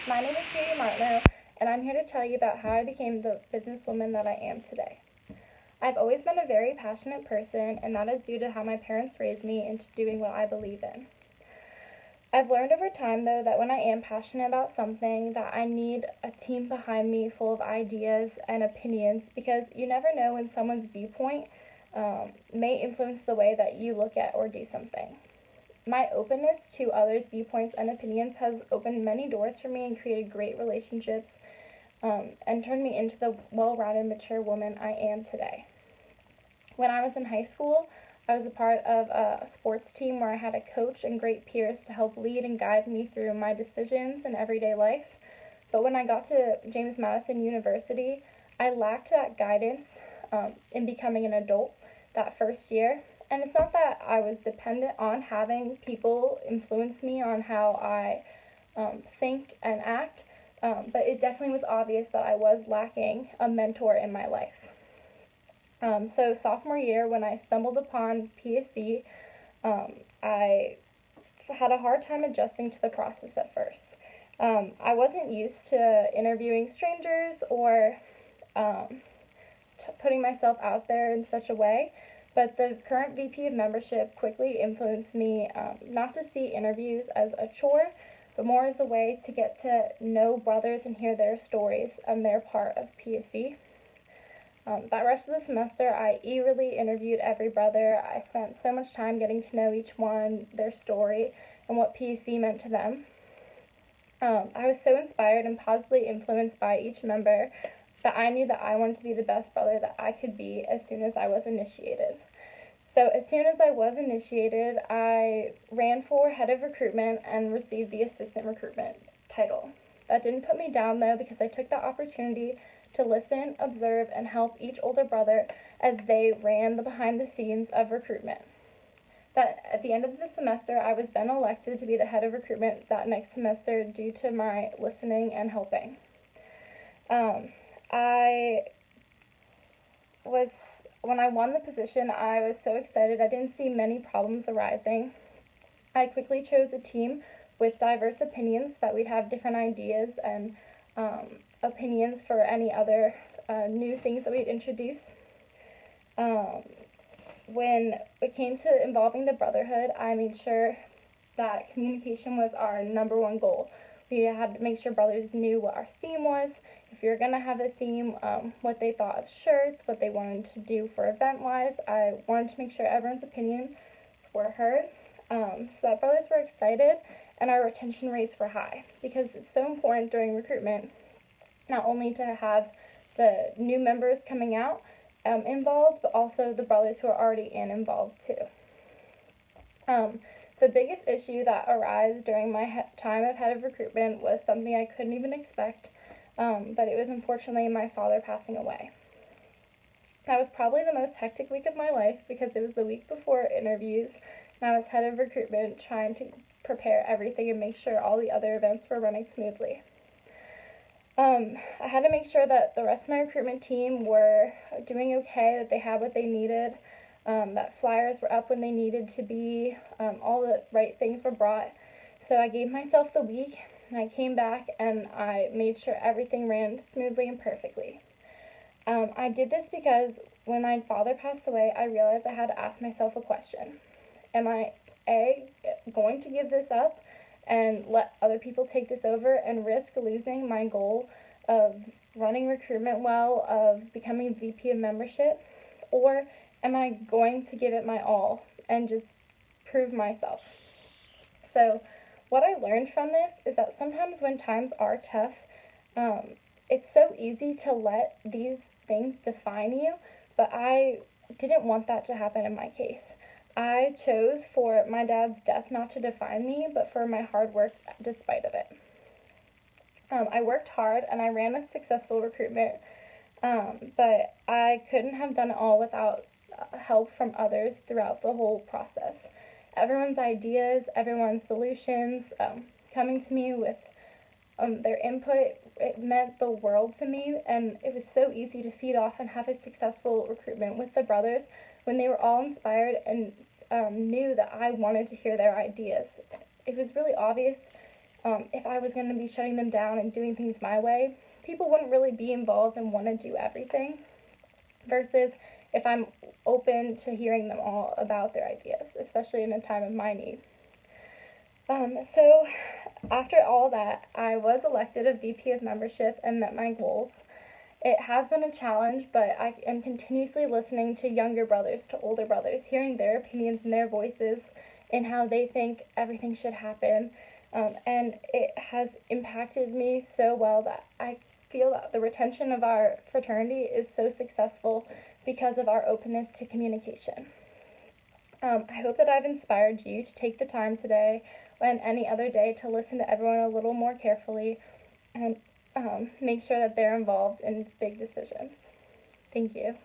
My name is Katie Martineau, and I'm here to tell you about how I became the businesswoman that I am today. I've always been a very passionate person, and that is due to how my parents raised me into doing what I believe in. I've learned over time, though, that when I am passionate about something, that I need a team behind me full of ideas and opinions because you never know when someone's viewpoint may influence the way that you look at or do something. My openness to others' viewpoints and opinions has opened many doors for me and created great relationships and turned me into the well rounded, mature woman I am today. When I was in high school, I was a part of a sports team where I had a coach and great peers to help lead and guide me through my decisions in everyday life. But when I got to James Madison University, I lacked that guidance in becoming an adult that first year. And it's not that I was dependent on having people influence me on how I think and act, but it definitely was obvious that I was lacking a mentor in my life. So sophomore year, when I stumbled upon PSC, I had a hard time adjusting to the process at first. I wasn't used to interviewing strangers or putting myself out there in such a way, but the current VP of membership quickly influenced me not to see interviews as a chore, but more as a way to get to know brothers and hear their stories and their part of PSC. That rest of the semester, I eagerly interviewed every brother. I spent so much time getting to know each one, their story, and what PSC meant to them. I was so inspired and positively influenced by each member that I knew that I wanted to be the best brother that I could be as soon as I was initiated. So as soon as I was initiated, I ran for head of recruitment and received the assistant recruitment title. That didn't put me down though because I took the opportunity to listen, observe, and help each older brother as they ran the behind the scenes of recruitment. That at the end of the semester, I was then elected to be the head of recruitment that next semester due to my listening and helping. I was when I won the position, I was so excited. I didn't see many problems arising. I quickly chose a team with diverse opinions that we'd have different ideas and opinions for any other new things that we'd introduce. When it came to involving the brotherhood, I made sure that communication was our number one goal. We had to make sure brothers knew what our theme was, if you're going to have a theme, what they thought of shirts, what they wanted to do for event-wise. I wanted to make sure everyone's opinions were heard so that brothers were excited and our retention rates were high because it's so important during recruitment not only to have the new members coming out involved, but also the brothers who are already involved too. The biggest issue that arose during my time of head of recruitment was something I couldn't even expect, but it was unfortunately my father passing away. That was probably the most hectic week of my life because it was the week before interviews, and I was head of recruitment trying to prepare everything and make sure all the other events were running smoothly. I had to make sure that the rest of my recruitment team were doing okay, that they had what they needed, that flyers were up when they needed to be, all the right things were brought. So I gave myself the week, and I came back and I made sure everything ran smoothly and perfectly. I did this because when my father passed away, I realized I had to ask myself a question. Am I, A, going to give this up and let other people take this over and risk losing my goal of running recruitment well, of becoming VP of membership? Or am I going to give it my all and just prove myself? So what I learned from this is that sometimes when times are tough, it's so easy to let these things define you, but I didn't want that to happen in my case. I chose for my dad's death not to define me, but for my hard work despite of it. I worked hard and I ran a successful recruitment, but I couldn't have done it all without help from others throughout the whole process. Everyone's ideas, everyone's solutions, coming to me with their input, it meant the world to me, and it was so easy to feed off and have a successful recruitment with the brothers when they were all inspired and knew that I wanted to hear their ideas. It was really obvious if I was going to be shutting them down and doing things my way, people wouldn't really be involved and want to do everything, versus if I'm open to hearing them all about their ideas, especially in a time of my need. So after all that, I was elected a VP of membership and met my goals. It has been a challenge, but I am continuously listening to younger brothers, to older brothers, hearing their opinions and their voices and how they think everything should happen. And it has impacted me so well that I feel that the retention of our fraternity is so successful because of our openness to communication. I hope that I've inspired you to take the time today and any other day to listen to everyone a little more carefully and make sure that they're involved in big decisions. Thank you.